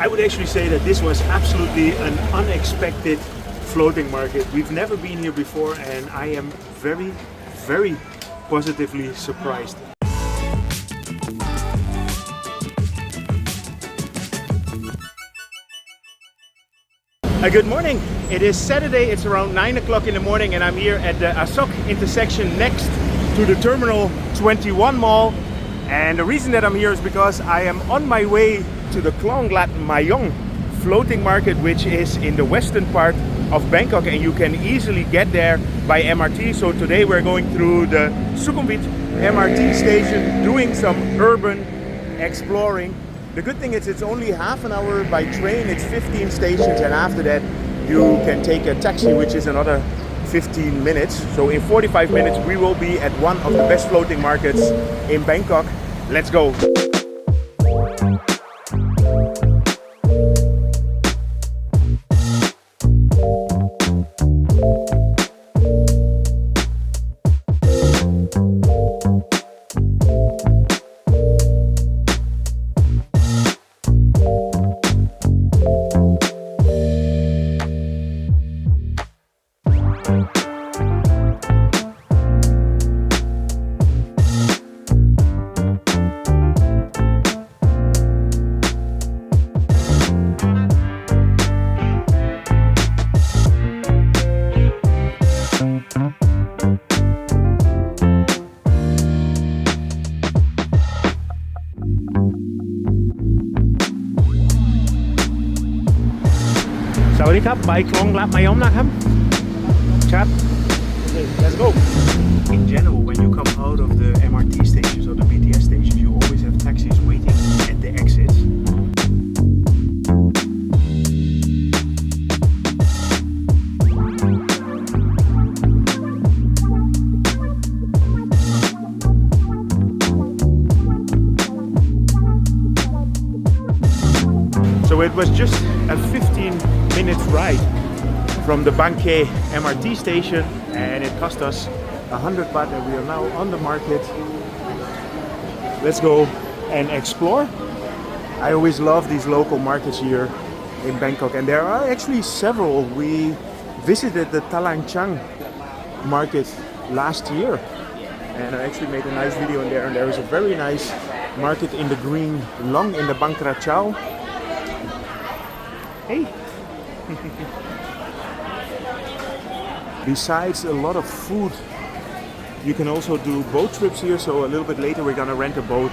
I would actually say that this was absolutely an unexpected floating market. We've never been here before and I am very, very positively surprised. Good morning. It is Saturday, it's around 9 o'clock in the morning and I'm here at the Asok intersection next to the Terminal 21 mall. And the reason that I'm here is because I am on my way to the Khlong Lat Mayom floating market, which is in the western part of Bangkok, and you can easily get there by MRT. So today we're going through the Sukhumvit MRT station, doing some urban exploring. The good thing is it's only half an hour by train, it's 15 stations, and after that you can take a taxi, which is another 15 minutes. So in 45 minutes we will be at one of the best floating markets in Bangkok. Let's go! Sawasdee krap ไปคลองลัดมายมนะครับครับ Okay, let's go. In general, when you come out of the MRT stations or the BTS stations, you always have taxis waiting at the exits. So it was just a 15-minute ride from the Bangkok MRT station and it cost us 100 baht and we are now on the market. Let's go and explore. I always love these local markets here in Bangkok and there are actually several. We visited the Thailand market last year and I actually made a nice video in there, and there is a very nice market in the green Khlong in the Bangkok Chao. Hey! Besides a lot of food, you can also do boat trips here. So a little bit later we're gonna rent a boat,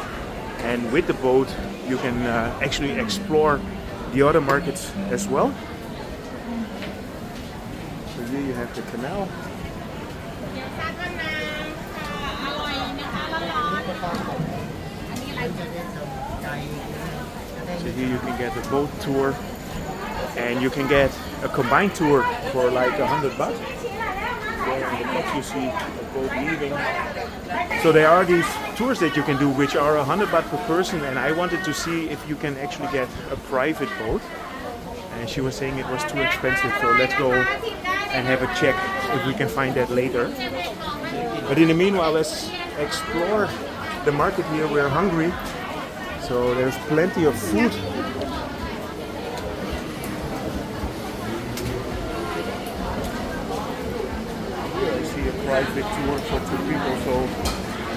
and with the boat you can actually explore the other markets as well. So here you have the canal. So here you can get a boat tour. And you can get a combined tour for like 100 baht. There on the top you see a boat leaving. So there are these tours that you can do which are 100 baht per person, and I wanted to see if you can actually get a private boat. And she was saying it was too expensive, so let's go and have a check if we can find that later. But in the meanwhile, let's explore the market here. We're hungry, so there's plenty of food. Private tour for 2 people, so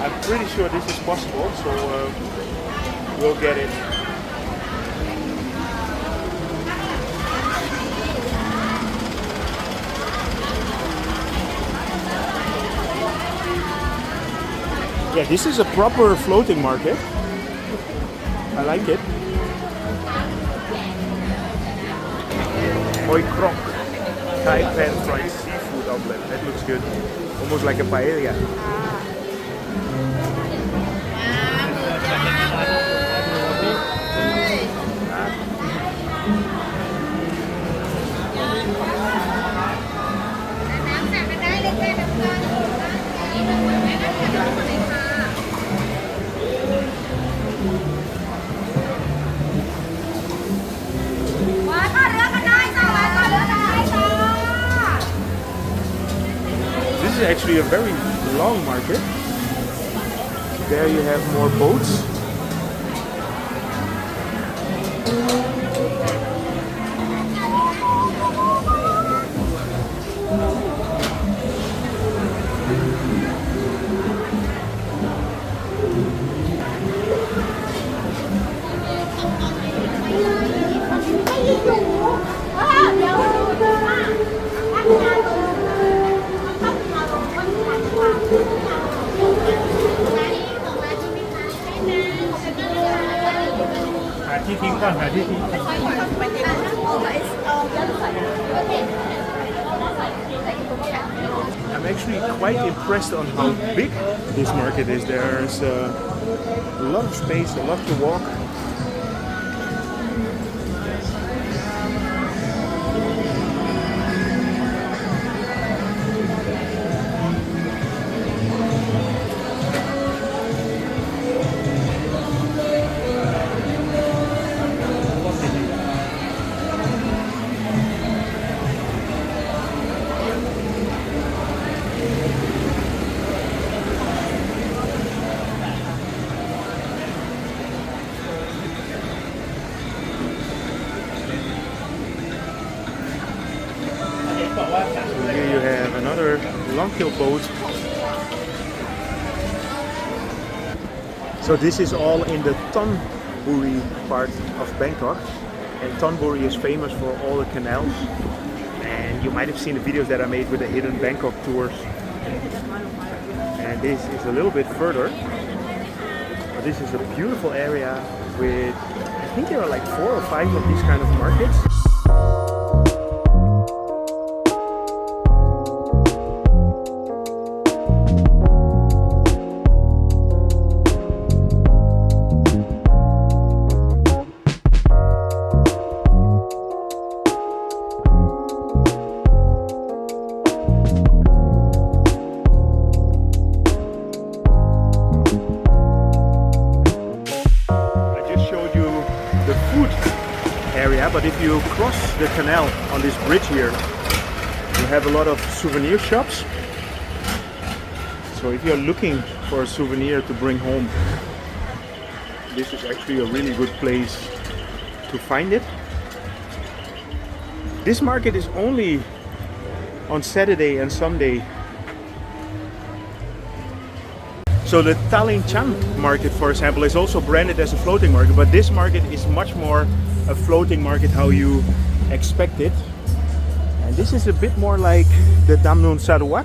I'm pretty sure this is possible, so we'll get it. Yeah, this is a proper floating market. I like it. Oi krok, Thai pan fried seafood omelet. That looks good. Almost like a paella. This is actually a very long market. There you have more boats. I'm actually quite impressed on how big this market is. There's a lot of space, a lot to walk. So here you have another long tail boat. So this is all in the Thonburi part of Bangkok, and Thonburi is famous for all the canals, and you might have seen the videos that I made with the hidden Bangkok tours. And this is a little bit further, but this is a beautiful area with, I think there are like 4 or 5 of these kind of markets. But if you cross the canal on this bridge here, you have a lot of souvenir shops. So if you're looking for a souvenir to bring home, this is actually a really good place to find it. This market is only on Saturday and Sunday. So the Talinchan market, for example, is also branded as a floating market, but this market is much more a floating market how you expect it. And this is a bit more like the Damnon Sarawak.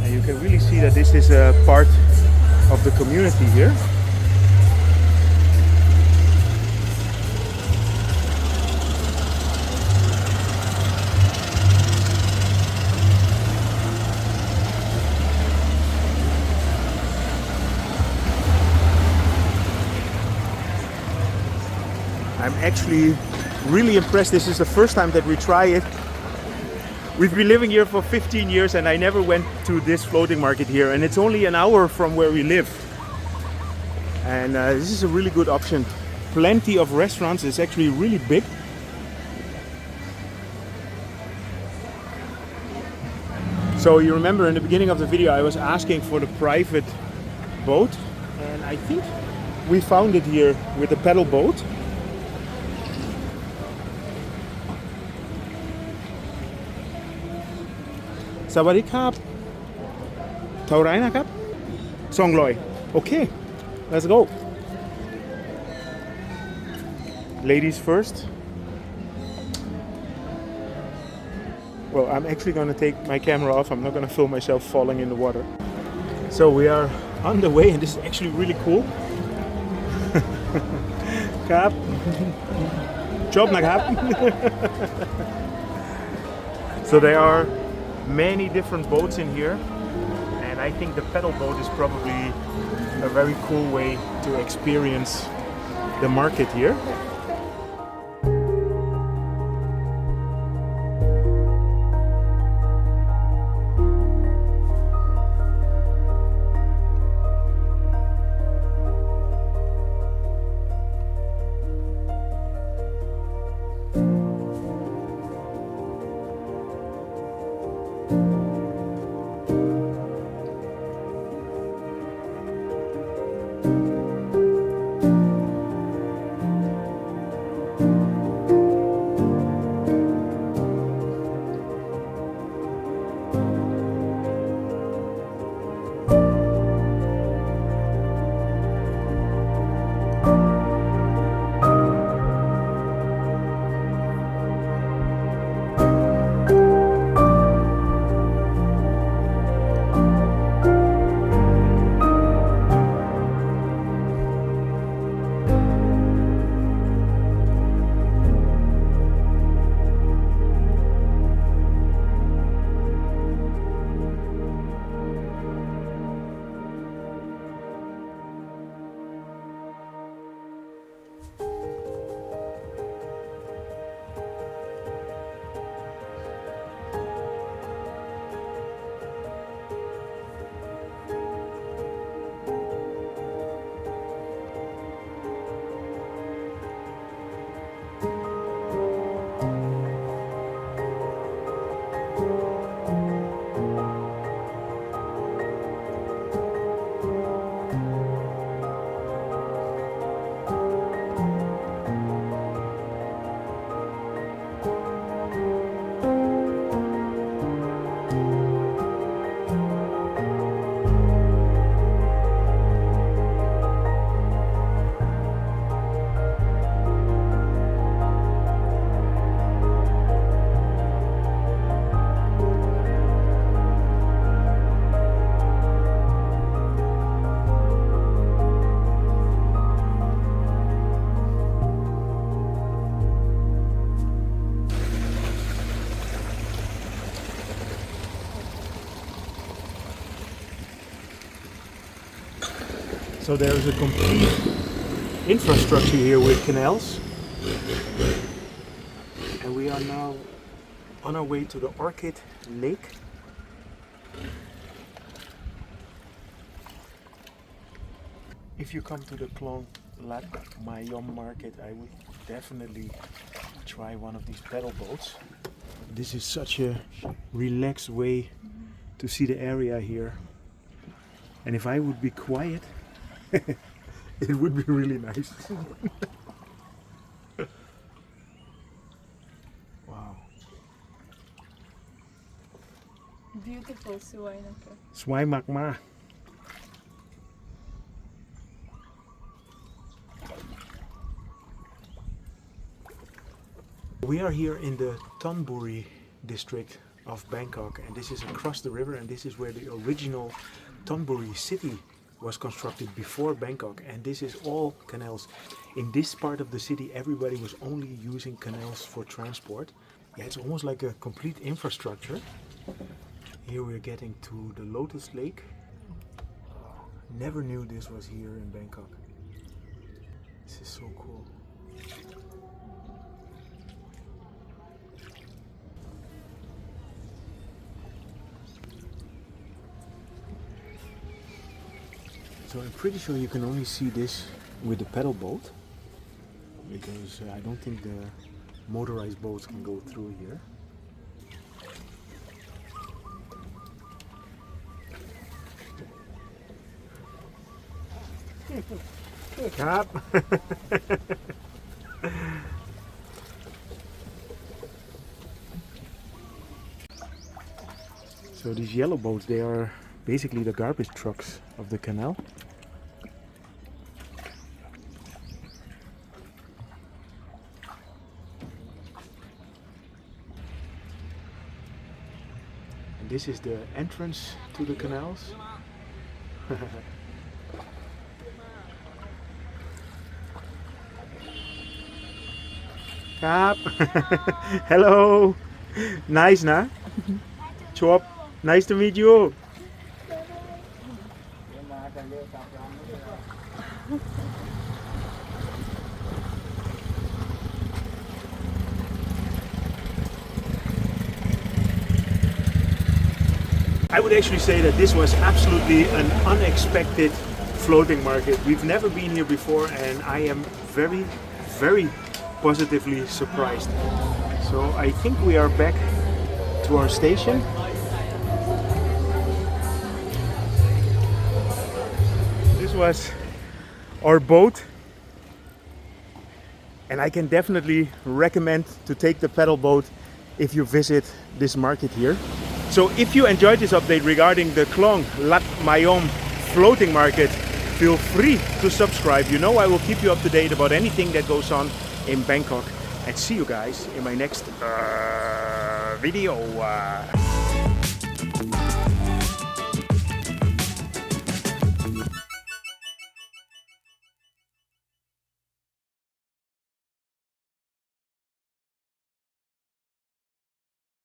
And you can really see that this is a part of the community here. I'm actually really impressed. This is the first time that we try it. We've been living here for 15 years and I never went to this floating market here, and it's only an hour from where we live. And this is a really good option. Plenty of restaurants. It's actually really big. So you remember in the beginning of the video I was asking for the private boat, and I think we found it here with the Peddle Boat. Sawadee krap. Taurai nakap. Songloi. Okay, let's go. Ladies first. Well, I'm actually going to take my camera off. I'm not going to film myself falling in the water. So we are on the way, and this is actually really cool. Kap. Job na kap. So there are many different boats in here, and I think the Peddle Boat is probably a very cool way to experience the market here. So there is a complete infrastructure here with canals. And we are now on our way to the Orchid Lake. If you come to the Khlong Lat Mayom market, I would definitely try one of these pedal boats. This is such a relaxed way to see the area here. And if I would be quiet, it would be really nice. Wow. Beautiful Suwai Naka. Swai Makma. We are here in the Thonburi district of Bangkok, and this is across the river, and this is where the original Thonburi city was constructed before Bangkok, and this is all canals. In this part of the city everybody was only using canals for transport. Yeah, it's almost like a complete infrastructure. Here we're getting to the Lotus Lake. Never knew this was here in Bangkok. This is so cool. So I'm pretty sure you can only see this with the pedal boat, because I don't think the motorized boats can go through here. Cap. So these yellow boats, they are basically the garbage trucks of the canal. And this is the entrance to the canals. Cap. Hello. Nice, na? Chop. Nice to meet you. I would actually say that this was absolutely an unexpected floating market. We've never been here before, and I am very, very positively surprised. So I think we are back to our station. This was our boat, and I can definitely recommend to take the pedal boat if you visit this market here. So if you enjoyed this update regarding the Khlong Lat Mayom floating market, feel free to subscribe. You know I will keep you up to date about anything that goes on in Bangkok. And see you guys in my next video.